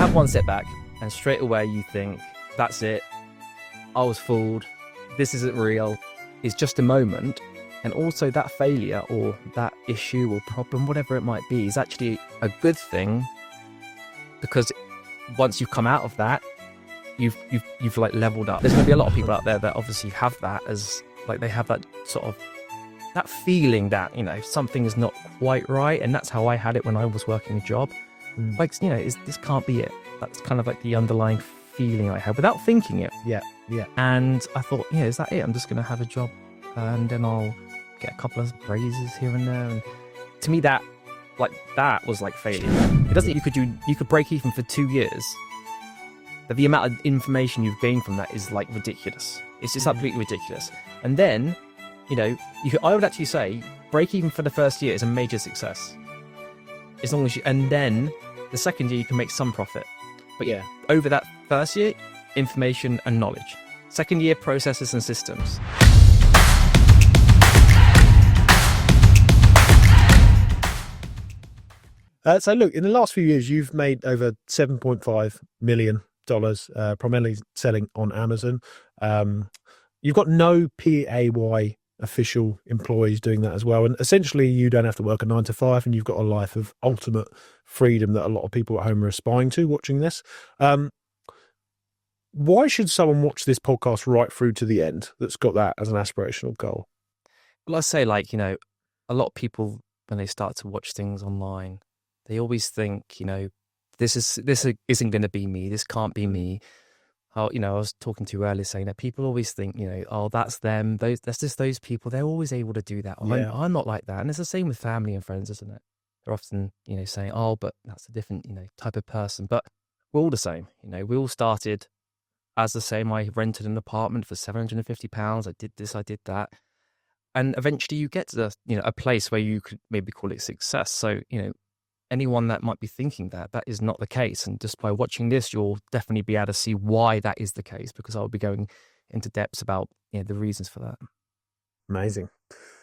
have one setback and straight away you think, that's it. I was fooled. This isn't real. It's just a moment. And also that failure or that issue or problem, whatever it might be, is actually a good thing, because once you've come out of that, you've like leveled up. There's going to be a lot of people out there that obviously have that as like, they have that sort of that feeling that, you know, something is not quite right. And that's how I had it when I was working a job. Like, you know, this can't be it. That's kind of like the underlying feeling I had without thinking it. Yeah. And I thought, yeah, is that it? I'm just going to have a job and then I'll get a couple of raises here and there. And to me, that was like failure. It doesn't. You could break even for 2 years. But the amount of information you've gained from that is like ridiculous. It's just absolutely ridiculous. And then, you know, I would actually say break even for the first year is a major success. As long as and then the second year you can make some profit. But yeah, over that first year, information and knowledge. Second year, processes and systems. So look, in the last few years, you've made over $7.5 million, primarily selling on Amazon. You've got no PAY official employees doing that as well. And essentially you don't have to work a 9 to 5 and you've got a life of ultimate freedom that a lot of people at home are aspiring to watching this. Why should someone watch this podcast right through to the end that's got that as an aspirational goal? Well, I say, like, you know, a lot of people, when they start to watch things online, they always think, you know, this isn't going to be me. This can't be me. How, you know, I was talking to you earlier saying that people always think, you know, oh, that's them. That's just those people. They're always able to do that. I'm not like that. And it's the same with family and friends, isn't it? They're often, you know, saying, oh, but that's a different, you know, type of person. But we're all the same. You know, we all started as the same. I rented an apartment for £750. I did this, I did that. And eventually you get to the, you know, a place where you could maybe call it success. So, you know, anyone that might be thinking that is not the case. And just by watching this, you'll definitely be able to see why that is the case, because I'll be going into depths about, you know, the reasons for that. Amazing.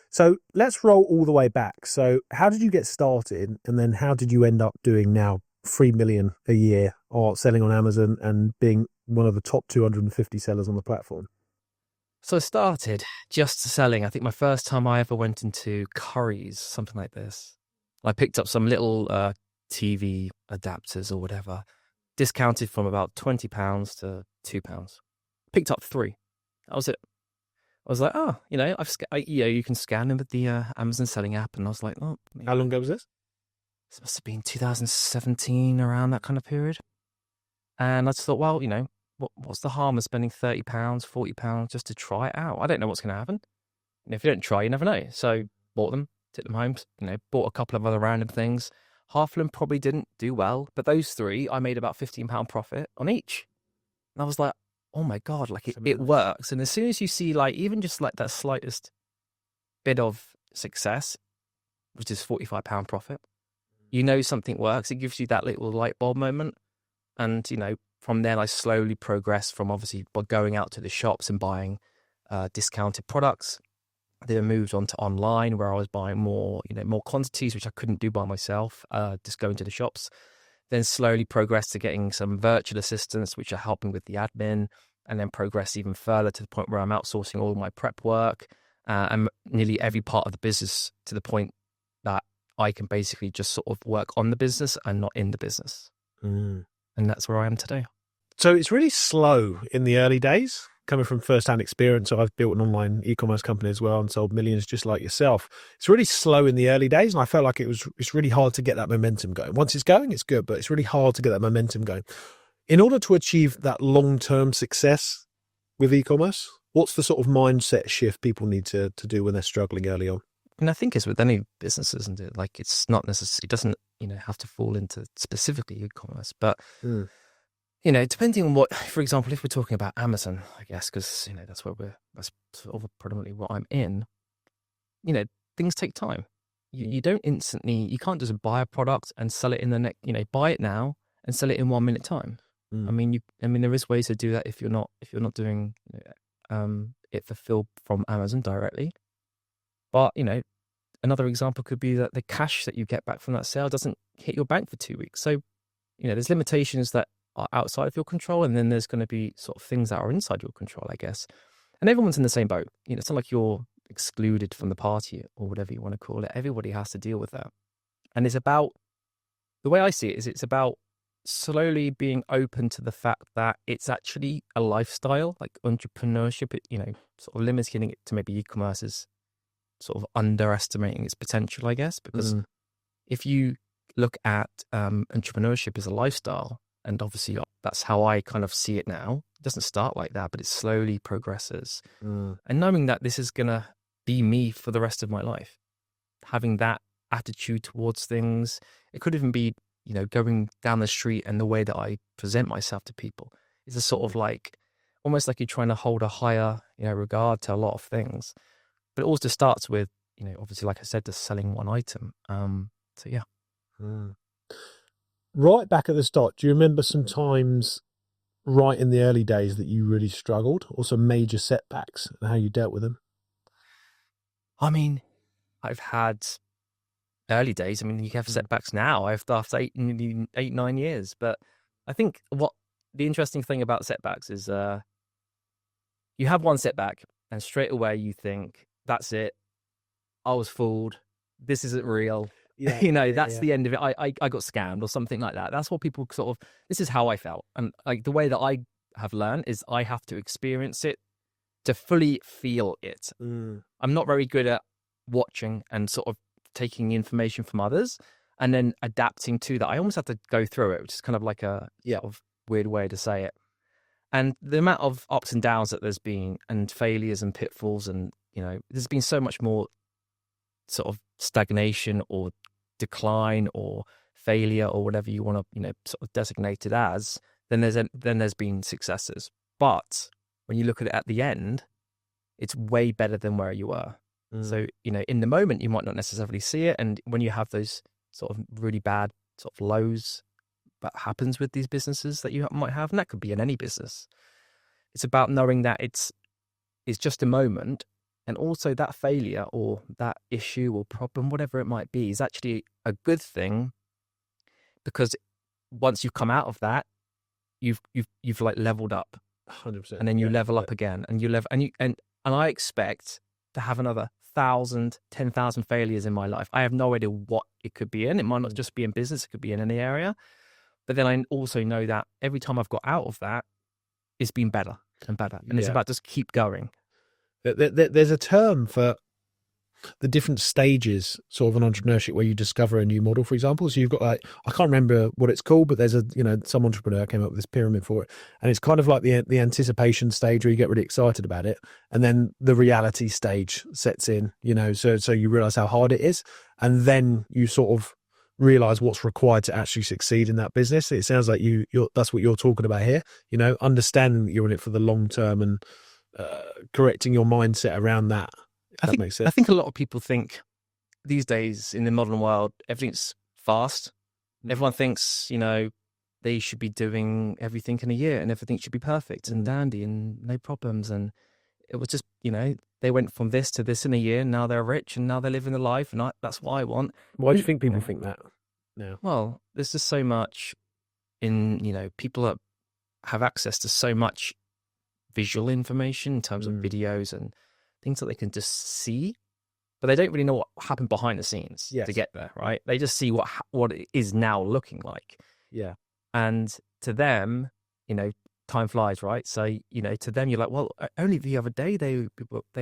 So let's roll all the way back. So how did you get started? And then how did you end up doing now 3 million a year or selling on Amazon and being one of the top 250 sellers on the platform? So I started just selling. I think my first time I ever went into Curry's, something like this. I picked up some little TV adapters or whatever, discounted from about £20 to £2. Picked up 3. That was it. I was like, oh, you know, you can scan them with the Amazon selling app, and I was like, oh. How long ago was this? This must have been 2017, around that kind of period. And I just thought, well, you know, what's the harm of spending £30, £40 just to try it out? I don't know what's going to happen. And if you don't try, you never know. So bought them. Took them home, you know, bought a couple of other random things. Half of them probably didn't do well, but those 3, I made about £15 profit on each. And I was like, oh my God, like it works. And as soon as you see, like, even just like that slightest bit of success, which is £45 profit, you know something works. It gives you that little light bulb moment. And, you know, from then I slowly progressed from obviously by going out to the shops and buying discounted products. Then moved on to online, where I was buying more, you know, more quantities, which I couldn't do by myself, just going to the shops. Then slowly progressed to getting some virtual assistants, which are helping with the admin, and then progress even further to the point where I'm outsourcing all my prep work and nearly every part of the business, to the point that I can basically just sort of work on the business and not in the business. And that's where I am today. So it's really slow in the early days. Coming from first-hand experience, so I've built an online e-commerce company as well and sold millions just like yourself. It's really slow in the early days, and I felt like it's really hard to get that momentum going. Once it's going, it's good, but it's really hard to get that momentum going. In order to achieve that long-term success with e-commerce, what's the sort of mindset shift people need to do when they're struggling early on? And I think it's with any business, isn't it? Like, it's not necessarily, it doesn't, you know, have to fall into specifically e-commerce, but you know, depending on what, for example, if we're talking about Amazon, I guess, because, you know, that's sort of predominantly what I'm in, you know, things take time. You don't instantly, you can't just buy a product and sell it in the next, you know, buy it now and sell it in 1 minute time. I mean, there is ways to do that if you're not doing, you know, it fulfilled from Amazon directly. But, you know, another example could be that the cash that you get back from that sale doesn't hit your bank for 2 weeks. So, there's limitations that are outside of your control, and then there's going to be sort of things that are inside your control, I guess. And everyone's in the same boat. It's not like you're excluded from the party or whatever you want to call it. Everybody has to deal with that. And it's about, the way I see it is, it's about slowly being open to the fact that it's actually a lifestyle, like entrepreneurship, sort of limiting it to maybe e-commerce is sort of underestimating its potential, I guess, because if you look at entrepreneurship as a lifestyle, and obviously that's how I kind of see it now. It doesn't start like that, but it slowly progresses. And knowing that this is going to be me for the rest of my life, having that attitude towards things, it could even be, going down the street and the way that I present myself to people is a sort of like, almost like you're trying to hold a higher, regard to a lot of things. But it also starts with, obviously, like I said, just selling one item. So yeah. Right back at the start, do you remember some times right in the early days that you really struggled, or some major setbacks, and how you dealt with them? I mean, I've had early days. I mean, you have setbacks now. After 9 years. But I think what the interesting thing about setbacks is you have one setback and straight away you think, that's it. I was fooled. This isn't real. Yeah, that's the end of it. I got scammed or something like that. That's what people sort of, this is how I felt. And like the way that I have learned is I have to experience it to fully feel it. I'm not very good at watching and sort of taking information from others and then adapting to that. I almost have to go through it, which is kind of like a sort of weird way to say it. And the amount of ups and downs that there's been, and failures and pitfalls, and there's been so much more sort of stagnation or decline or failure or whatever you want to sort of designate it as, then there's been successes. But when you look at it at the end, it's way better than where you were. So in the moment you might not necessarily see it, and when you have those sort of really bad sort of lows that happens with these businesses that you might have, and that could be in any business, it's about knowing that it's just a moment. And also that failure or that issue or problem, whatever it might be, is actually a good thing, because once you've come out of that, you've like leveled up, 100%, and then you level up again, and and I expect to have another 1,000, 10,000 failures in my life. I have no idea what it could be in. It might not just be in business; it could be in any area. But then I also know that every time I've got out of that, it's been better and better, and it's about just keep going. There's a term for the different stages sort of an entrepreneurship where you discover a new model, for example. So you've got like, I can't remember what it's called, but there's some entrepreneur came up with this pyramid for it. And it's kind of like the anticipation stage where you get really excited about it. And then the reality stage sets in, so you realize how hard it is. And then you sort of realize what's required to actually succeed in that business. It sounds like that's what you're talking about here, understanding that you're in it for the long term and correcting your mindset around that. That makes sense. I think a lot of people think these days in the modern world, everything's fast. Everyone thinks, they should be doing everything in a year and everything should be perfect and dandy and no problems. And it was just, they went from this to this in a year, and now they're rich and now they're living the life, and that's what I want. Why do you think people think that now? Well, there's just so much people that have access to so much visual information in terms of videos and things that they can just see, but they don't really know what happened behind the scenes to get there, right? They just see what it is now looking like. Yeah. And to them, time flies, right? So, to them, you're like, well, only the other day they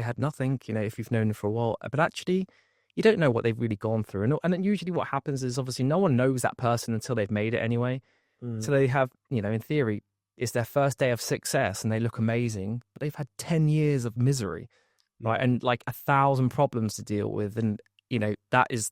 had nothing, if you've known them for a while. But actually, you don't know what they've really gone through. And then usually what happens is, obviously, no one knows that person until they've made it anyway. So they have, in theory, it's their first day of success and they look amazing, but they've had 10 years of misery, right? And like 1,000 problems to deal with. And, that is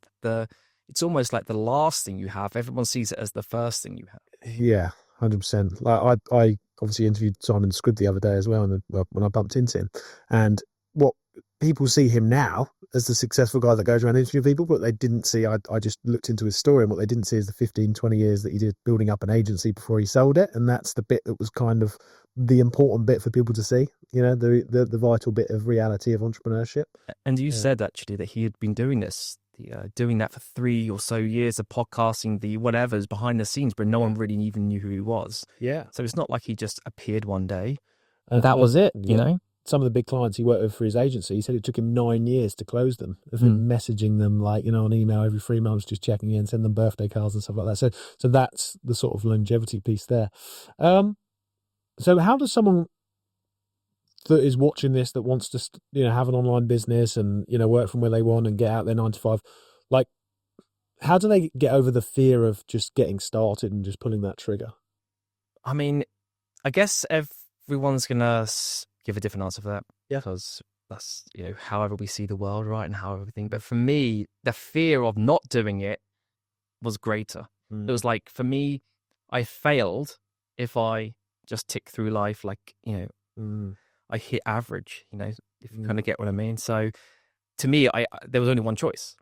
it's almost like the last thing you have. Everyone sees it as the first thing you have. Yeah, 100%. Like I obviously interviewed Simon Squibb the other day as well, when I bumped into him. And what people see him now as the successful guy that goes around interviewing people, but they didn't see, I just looked into his story, and what they didn't see is the 15, 20 years that he did building up an agency before he sold it. And that's the bit that was kind of the important bit for people to see, the vital bit of reality of entrepreneurship. And you said actually that he had been doing this doing that for 3 or so years of podcasting, the whatever's behind the scenes, but no one really even knew who he was. Yeah. So it's not like he just appeared one day. And That was it, yeah. you know? Some of the big clients he worked with for his agency, he said it took him 9 years to close them, of him messaging them like, on email every 3 months, just checking in, send them birthday cards and stuff like that. So that's the sort of longevity piece there. So how does someone that is watching this, that wants to, have an online business and, work from where they want and get out their 9 to 5, like, how do they get over the fear of just getting started and just pulling that trigger? I mean, I guess everyone's going to give a different answer for that. Yeah. Because that's, however we see the world, right? And how everything. But for me, the fear of not doing it was greater. It was like, for me, I failed if I just tick through life like, I hit average, if you kind of get what I mean. So to me, there was only one choice.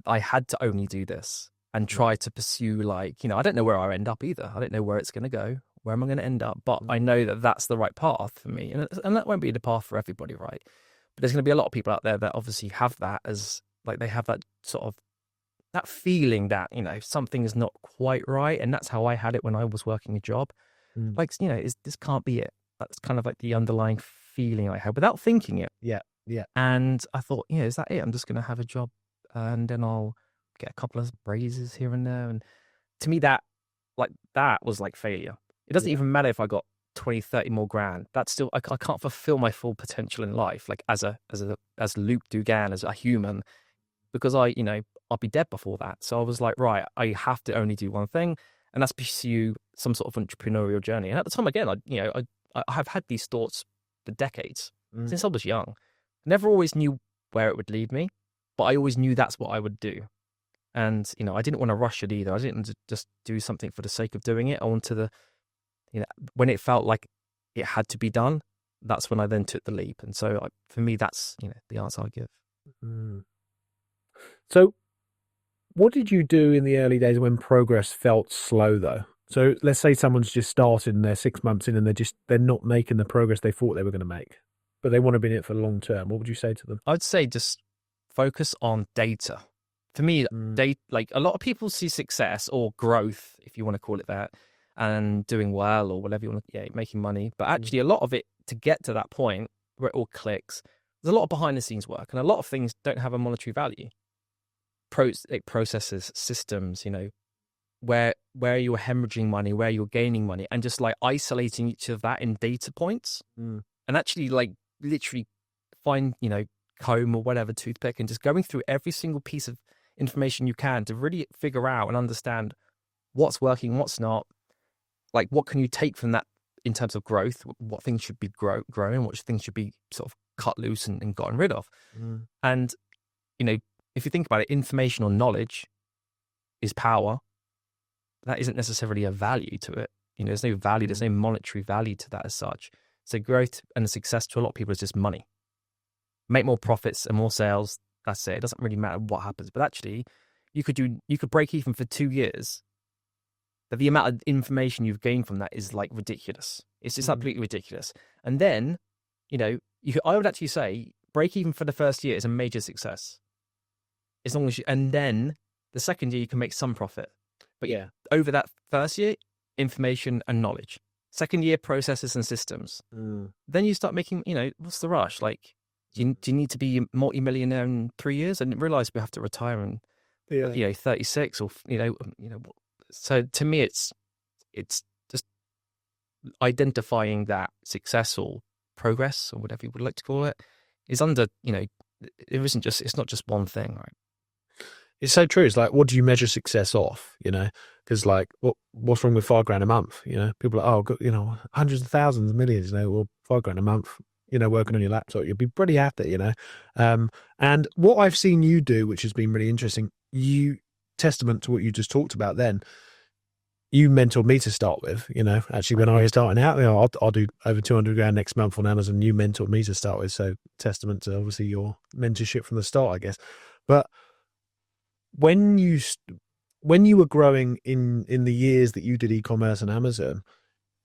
I had to only do this and try to pursue, like, I don't know where I end up either. I don't know where it's going to go. Where am I going to end up? But I know that that's the right path for me. And that won't be the path for everybody, right? But there's going to be a lot of people out there that obviously have that as, like, they have that sort of, that feeling that, something is not quite right. And that's how I had it when I was working a job. Like, this can't be it. That's kind of like the underlying feeling I had without thinking it. Yeah, yeah. And I thought, is that it? I'm just going to have a job and then I'll get a couple of raises here and there. And to me, that was like failure. It doesn't even matter if I got 20, 30 more grand. That's still, I can't fulfill my full potential in life, like as Luke Dugan, as a human, because I'll be dead before that. So I was like, right, I have to only do one thing, and that's pursue some sort of entrepreneurial journey. And at the time, again, I have had these thoughts for decades, since I was young. I never always knew where it would lead me, but I always knew that's what I would do. And, I didn't want to rush it either. I didn't just do something for the sake of doing it. I wanted to, when it felt like it had to be done, that's when I then took the leap. And so for me, that's, the answer I give. So what did you do in the early days when progress felt slow, though? So let's say someone's just started and they're 6 months in and they're not making the progress they thought they were going to make, but they want to be in it for the long term. What would you say to them? I'd say just focus on data. For me, like, a lot of people see success or growth, if you want to call it that, and doing well or whatever you want to, making money. But actually, a lot of it, to get to that point where it all clicks, there's a lot of behind the scenes work, and a lot of things don't have a monetary value. Processes, systems, where you're hemorrhaging money, where you're gaining money, and just like isolating each of that in data points, and actually, like, literally find, comb or whatever, toothpick, and just going through every single piece of information you can to really figure out and understand what's working, what's not. Like, what can you take from that in terms of growth? What things should be growing? What things should be sort of cut loose and gotten rid of? And, if you think about it, information or knowledge is power. That isn't necessarily a value to it. There's no value, there's no monetary value to that as such. So growth and success to a lot of people is just money. Make more profits and more sales. That's it. It doesn't really matter what happens. But actually, you could break even for 2 years. But the amount of information you've gained from that is, like, ridiculous. It's just absolutely ridiculous. And then, I would actually say break even for the first year is a major success. As long as and then the second year you can make some profit. But over that first year, information and knowledge. Second year, processes and systems. Then you start making, what's the rush? Like, do you need to be a multi-millionaire in 3 years? I didn't realize we have to retire in, 36 or, So to me, it's just identifying that successful progress, or whatever you would like to call it, is under, it's not just one thing, right? It's so true. It's like, what do you measure success off? Because, like, what's wrong with $5,000 a month? People are like, hundreds of thousands, millions. Well, $5,000 a month. Working on your laptop, you'll be pretty happy. And what I've seen you do, which has been really interesting, testament to what you just talked about. Then you mentored me to start with. Actually, when I was starting out, I'll do over $200,000 next month on Amazon. You mentored me to start with, so testament to obviously your mentorship from the start, I guess. But when you were growing in the years that you did e-commerce and Amazon,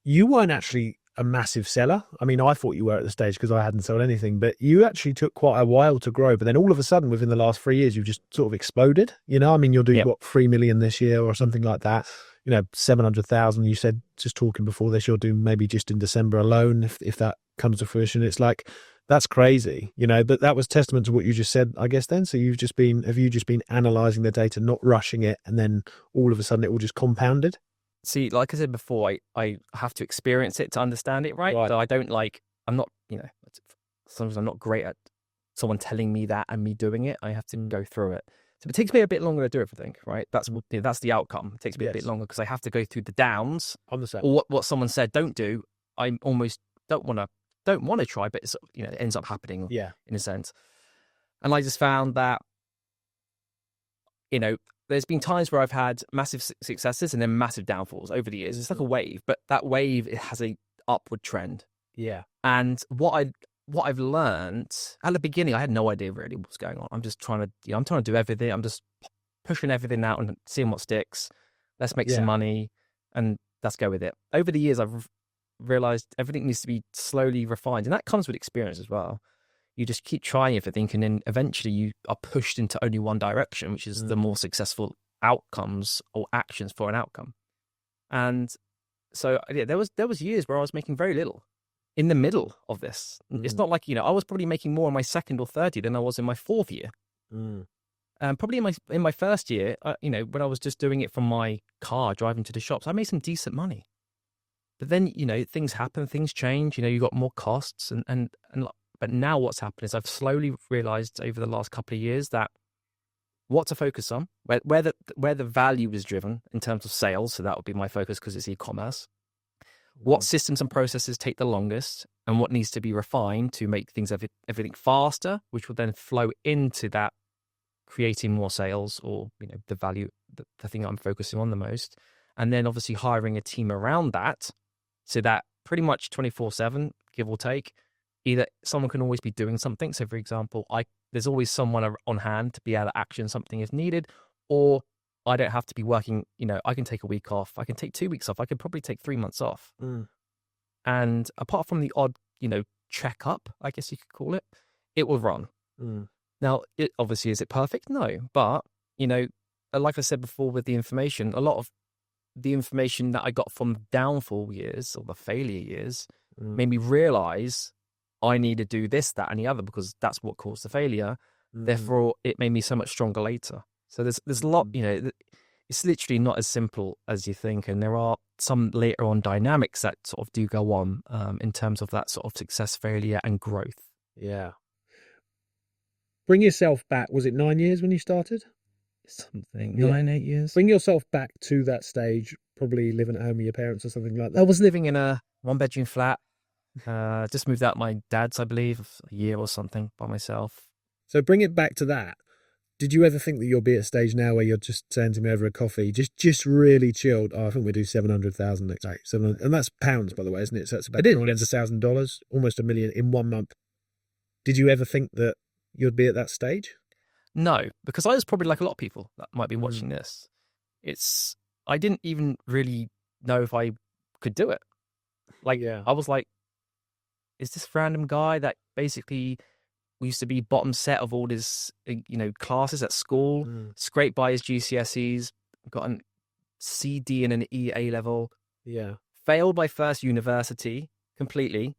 you weren't actually a massive seller. I mean, I thought you were at the stage because I hadn't sold anything, but you actually took quite a while to grow. But then all of a sudden, within the last 3 years, you've just sort of exploded. You know, I mean, you'll do Yep. what, 3 million this year or something like that. You know, 700,000. You said just talking before this, you'll do maybe just in December alone if that comes to fruition. It's like, that's crazy, you know. But that was testament to what you just said, I guess. Then, so have you just been analyzing the data, not rushing it, and then all of a sudden it all just compounded? See, like I said before, I have to experience it to understand it, right? Right. So I'm not, sometimes I'm not great at someone telling me that and me doing it. I have to go through it. So it takes me a bit longer to do everything, right? That's that's the outcome. It takes me a bit longer because I have to go through the downs. I'm the same. Or what someone said don't do. I almost don't want to try, but it's, it ends up happening. Yeah. In a sense. And I just found that, there's been times where I've had massive successes and then massive downfalls over the years. It's like a wave, but that wave, it has a upward trend. Yeah. And what I've learned at the beginning, I had no idea really what's going on. I'm just trying to, I'm trying to do everything. I'm just pushing everything out and seeing what sticks. Let's make some money and let's go with it. Over the years, I've realized everything needs to be slowly refined, and that comes with experience as well. You just keep trying everything, and then eventually you are pushed into only one direction, which is the more successful outcomes or actions for an outcome. And so there was years where I was making very little in the middle of this. It's not like, I was probably making more in my second or third year than I was in my fourth year. Probably in my first year, when I was just doing it from my car, driving to the shops, I made some decent money. But then, things happen, things change, you got more costs but now what's happened is I've slowly realized over the last couple of years that what to focus on, where the value is driven in terms of sales. So that would be my focus because it's e-commerce. What systems and processes take the longest and what needs to be refined to make things everything faster, which will then flow into that creating more sales or, the value, the thing I'm focusing on the most. And then obviously hiring a team around that so that pretty much 24/7, give or take, either someone can always be doing something. So, for example, there's always someone on hand to be able to action something if needed, or I don't have to be working. I can take a week off. I can take 2 weeks off. I could probably take 3 months off. And apart from the odd, checkup, I guess you could call it, it will run. Now, obviously, is it perfect? No, but like I said before, with the information, a lot of the information that I got from downfall years or the failure years made me realize I need to do this, that, and the other because that's what caused the failure. Therefore, it made me so much stronger later. So there's a lot, it's literally not as simple as you think. And there are some later on dynamics that sort of do go on in terms of that sort of success, failure, and growth. Yeah. Bring yourself back. Was it 9 years when you started? Something, 8 years. Bring yourself back to that stage, probably living at home with your parents or something like that. I was living in a 1-bedroom flat. Just moved out my dad's, I believe, a year or something by myself. So bring it back to that. Did you ever think that you'll be at a stage now where you're just saying to me over a coffee, just really chilled? Oh, I think we do 700,000 next day. 700, and that's pounds, by the way, isn't it? So that's about $1,000, almost $1 million in 1 month. Did you ever think that you'd be at that stage? No, because I was probably like a lot of people that might be watching this. I didn't even really know if I could do it. I was like, is this random guy that basically we used to be bottom set of all his, classes at school, scraped by his GCSEs, got a C, D and an E A level. Yeah. Failed my first university completely.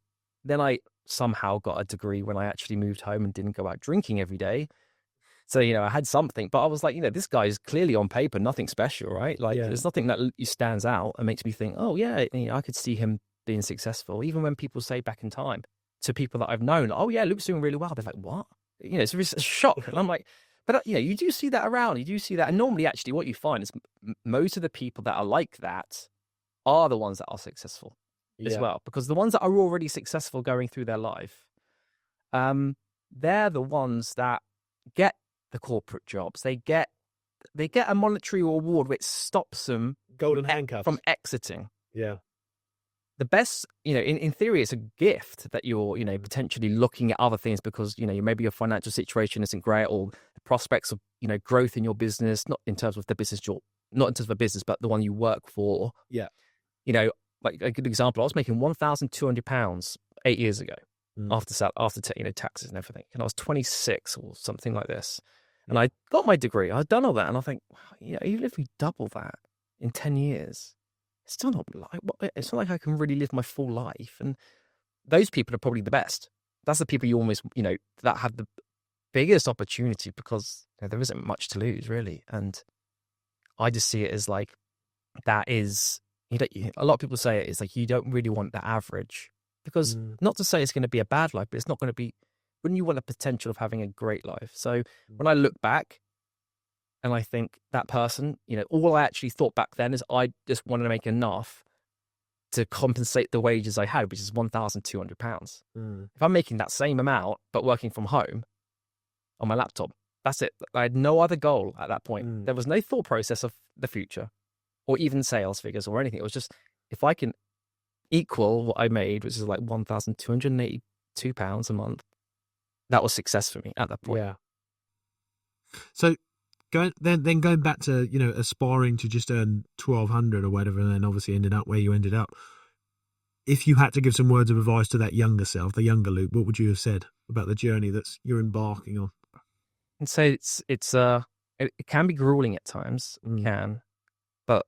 Then I somehow got a degree when I actually moved home and didn't go out drinking every day. So, I had something, but I was like, this guy is clearly on paper, nothing special, right? There's nothing that stands out and makes me think, oh yeah, I could see him being successful. Even when people say back in time to people that I've known, oh yeah, Luke's doing really well. They're like, what? It's a shock. And I'm like, but you do see that around. You do see that. And normally actually what you find is most of the people that are like that are the ones that are successful as well. Because the ones that are already successful going through their life, they're the ones that get the corporate jobs. They get a monetary reward which stops them golden handcuffs from exiting. Yeah. The best, in theory, it's a gift that you're, potentially looking at other things because, maybe your financial situation isn't great or the prospects of, growth in your business, not in terms of the business, not in terms of a business, but the one you work for. Yeah. like a good example, I was making £1,200 8 years ago Mm. after taxes and everything, and I was 26 or something like this, and Yeah. I got my degree. I'd done all that, and I think, wow, even if we double that in 10 years, it's still not like it's not like I can really live my full life. And those people are probably the best. That's the people you almost that have the biggest opportunity because there isn't much to lose really. And I just see it as like that is a lot of people say it's like you don't really want the average because Mm. not to say it's going to be a bad life, but it's not going to be when you want the potential of having a great life. So Mm. when I look back and I think that person, all I actually thought back then is I just wanted to make enough to compensate the wages I had, which is £1,200. Mm. If I'm making that same amount but working from home on my laptop, that's it. I had no other goal at that point. Mm. There was no thought process of the future or even sales figures or anything. It was just if I can equal what I made, which is like £1,282 a month, that was success for me at that point. Yeah. So going back to aspiring to just earn 1,200 or whatever, and then obviously ended up where you ended up. If you had to give some words of advice to that younger self, the younger Luke, what would you have said about the journey you're embarking on? And so it can be grueling at times, but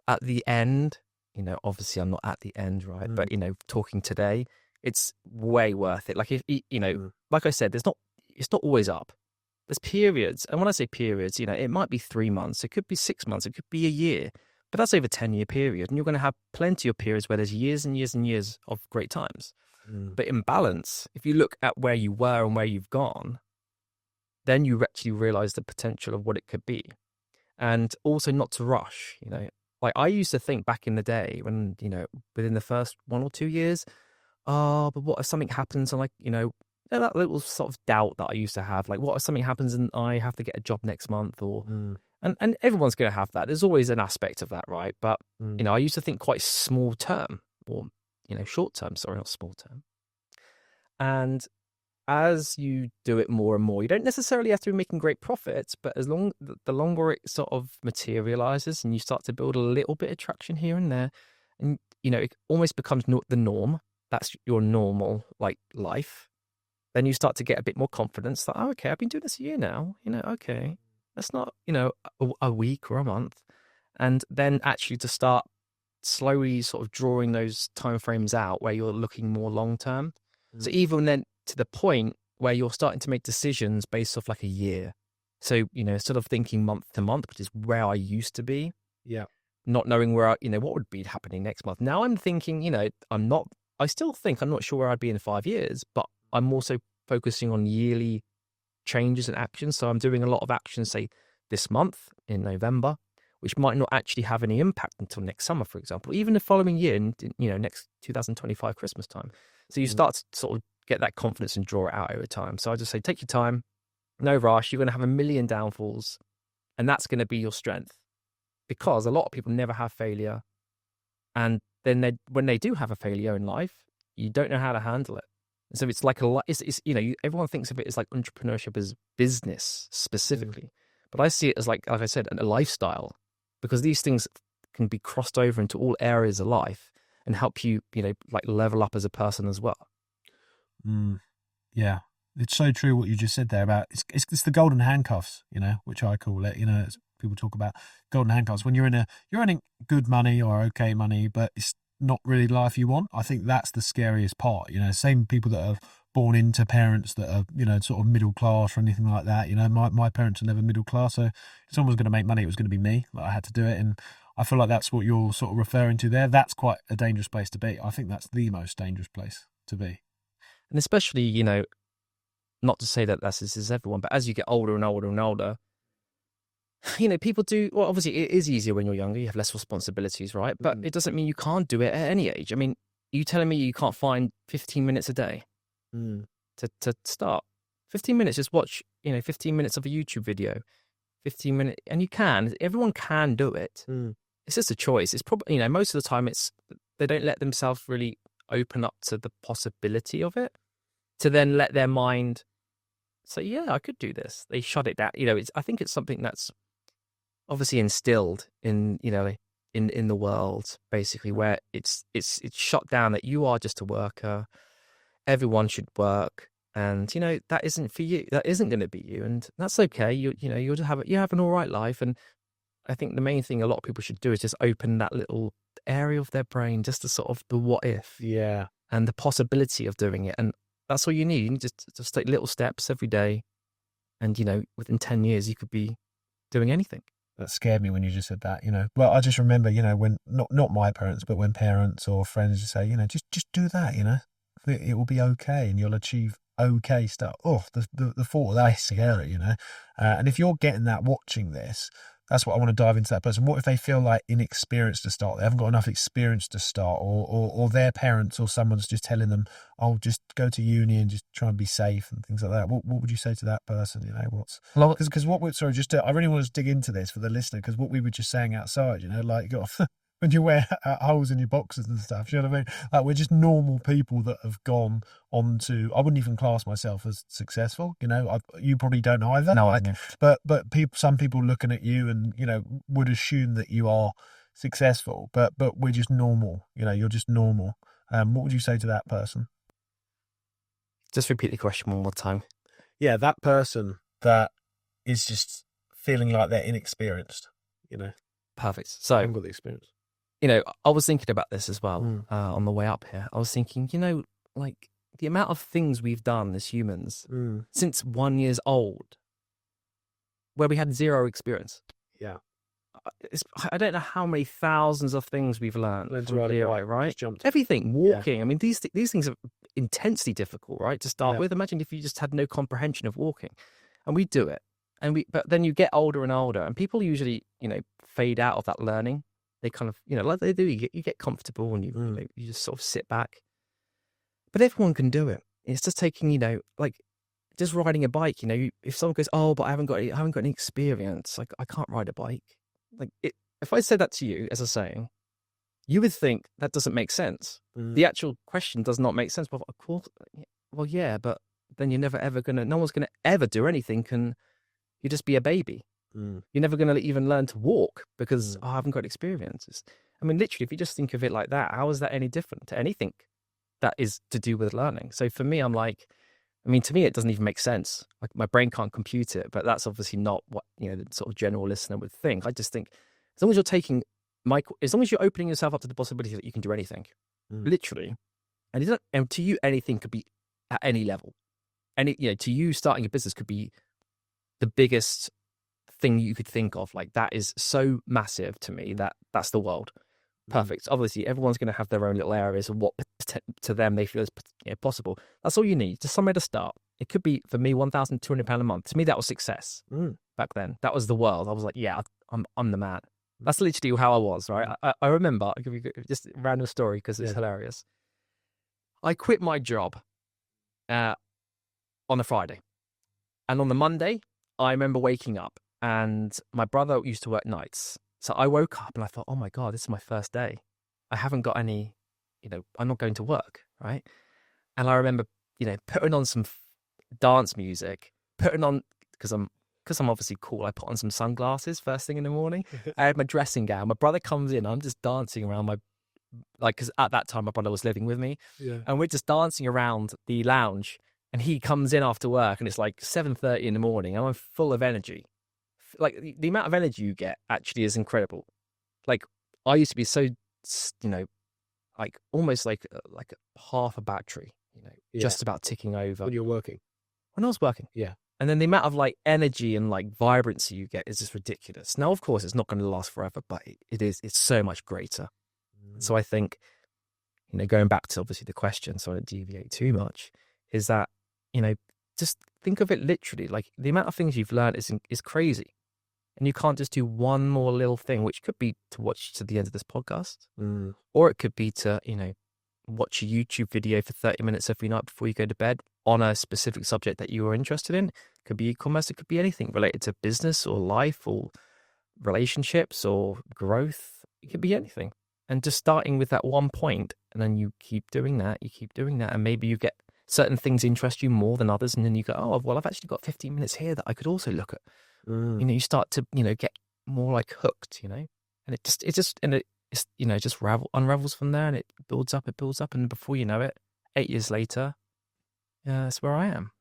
at the end, obviously I'm not at the end, right? But talking today, it's way worth it. Like if like I said, it's not always up. There's periods, and when I say periods, it might be 3 months, it could be 6 months, it could be a year, but that's over a 10-year period, and you're going to have plenty of periods where there's years and years and years of great times. But in balance, if you look at where you were and where you've gone, then you actually realize the potential of what it could be, and also not to rush. Like I used to think back in the day when within the first 1 or 2 years, oh, but what if something happens and like that little sort of doubt that I used to have, like what if something happens and I have to get a job next month or and everyone's going to have that. There's always an aspect of that, right? But I used to think quite small term or short term, sorry, not small term. And as you do it more and more, you don't necessarily have to be making great profits, but the longer it sort of materializes and you start to build a little bit of traction here and there, and it almost becomes the norm. That's your normal like life. Then you start to get a bit more confidence that, oh, okay, I've been doing this a year now. Okay, that's not a week or a month, and then actually to start slowly sort of drawing those timeframes out where you're looking more long term. So even then to the point where you're starting to make decisions based off like a year. So, instead of thinking month to month, which is where I used to be, not knowing where, what would be happening next month. Now I'm thinking, I still think I'm not sure where I'd be in 5 years, but I'm also focusing on yearly changes and actions. So I'm doing a lot of actions, say this month in November, which might not actually have any impact until next summer, for example, even the following year, next 2025 Christmas time. So you start to sort of get that confidence and draw it out over time. So I just say, take your time, no rush. You're going to have a million downfalls, and that's going to be your strength because a lot of people never have failure. And then when they do have a failure in life, you don't know how to handle it. And so it's like everyone thinks of it as like entrepreneurship as business specifically, but I see it as like I said, a lifestyle, because these things can be crossed over into all areas of life and help you, like level up as a person as well. Yeah, it's so true what you just said there about it's the golden handcuffs, which I call it. As people talk about golden handcuffs when you're earning good money or okay money, but it's not really the life you want. I think that's the scariest part. Same people that are born into parents that are sort of middle class or anything like that. My parents are never middle class, so if someone was going to make money, it was going to be me. Like, I had to do it, and I feel like that's what you're sort of referring to there. That's quite a dangerous place to be. I think that's the most dangerous place to be. And especially, not to say that this is everyone, but as you get older and older and older, people do, well, obviously it is easier when you're younger, you have less responsibilities, right? But it doesn't mean you can't do it at any age. I mean, you telling me you can't find 15 minutes a day to start? 15 minutes, just watch, 15 minutes of a YouTube video, 15 minutes, and everyone can do it. It's just a choice. It's probably, most of the time they don't let themselves really open up to the possibility of it, to then let their mind say, yeah, I could do this. They shut it down. I think it's something that's obviously instilled in, in the world, basically, where it's shot down that you are just a worker. Everyone should work, and that isn't for you. That isn't going to be you, and that's okay. You'll just you have an all right life. And I think the main thing a lot of people should do is just open that little area of their brain, just to sort of the what if, and the possibility of doing it. And that's all you need. You need just take little steps every day, and within 10 years you could be doing anything. That scared me when you just said that, Well, I just remember, when not my parents, but when parents or friends just say, just do that, it will be okay and you'll achieve okay stuff. Oh, the thought of that is scary, And if you're getting that watching this, that's what I want to dive into that person. What if they feel like inexperienced to start? They haven't got enough experience to start, or their parents or someone's just telling them, "Oh, just go to uni and just try and be safe," and things like that. What would you say to that person? Because what we're sorry, I really want to dig into this for the listener, because what we were just saying outside, like you got when you wear holes in your boxes and stuff, you know what I mean? Like, we're just normal people that have gone on to, I wouldn't even class myself as successful, you probably don't either. No, I don't. But some people looking at you and, would assume that you are successful, but we're just normal, you're just normal. What would you say to that person? Just repeat the question one more time. Yeah, that person that is just feeling like they're inexperienced, Perfect. So I haven't got the experience. I was thinking about this as well on the way up here. I was thinking, like the amount of things we've done as humans since 1 year old, where we had zero experience. Yeah. I don't know how many thousands of things we've learned from DIY, right? Jumped. Everything, walking. Yeah. I mean, these things are intensely difficult, right? To start with. Imagine if you just had no comprehension of walking, and we do it. But then you get older and older, and people usually, fade out of that learning. They kind of, like they do, you get comfortable and you just sort of sit back. But everyone can do it. It's just taking, like just riding a bike. If someone goes, "Oh, but I haven't got any experience. Like, I can't ride a bike." Like, if I said that to you as a saying, you would think that doesn't make sense. The actual question does not make sense. But of course, well, yeah, but then you're never ever no one's gonna ever do anything. Can you just be a baby? You're never going to even learn to walk because I haven't got experiences. I mean, literally, if you just think of it like that, how is that any different to anything that is to do with learning? So for me, I'm like, to me, it doesn't even make sense. Like, my brain can't compute it, but that's obviously not what, the sort of general listener would think. I just think as long as you're as long as you're opening yourself up to the possibility that you can do anything, literally, and to you, anything could be at any level. To you, starting a business could be the biggest thing you could think of. Like, that is so massive to me that's the world. Perfect. Obviously, everyone's going to have their own little areas of what to them they feel is possible. That's all you need, just somewhere to start. It could be, for me, £1,200 a month. To me, that was success back then. That was the world. I was like, yeah, I'm the man. That's literally how I was, right? I remember, I'll give you just a random story because it's hilarious. I quit my job on a Friday, and on the Monday, I remember waking up. And my brother used to work nights. So I woke up and I thought, oh my God, this is my first day. I haven't got any, I'm not going to work, right? And I remember, putting on some dance music, because I'm obviously cool, I put on some sunglasses first thing in the morning. I had my dressing gown. My brother comes in, I'm just dancing around because at that time my brother was living with me. Yeah. And we're just dancing around the lounge. And he comes in after work and it's like 7:30 in the morning and I'm full of energy. Like, the amount of energy you get actually is incredible. Like, I used to be so, like almost like half a battery, just about ticking over. When you're working? When I was working. Yeah. And then the amount of like energy and like vibrancy you get is just ridiculous. Now, of course, it's not going to last forever, but it's so much greater. So I think, going back to obviously the question, so I don't deviate too much, is that, just think of it literally. Like, the amount of things you've learned is crazy. And you can't just do one more little thing, which could be to watch to the end of this podcast, or it could be to, watch a YouTube video for 30 minutes every night before you go to bed on a specific subject that you are interested in. It could be e-commerce, it could be anything related to business or life or relationships or growth. It could be anything. And just starting with that one point, and then you keep doing that, and maybe you get certain things interest you more than others, and then you go, oh, well, I've actually got 15 minutes here that I could also look at. You start to, get more like hooked, and and it's, you know, just unravels from there, and it builds up, and before you know it, 8 years later, yeah, that's where I am.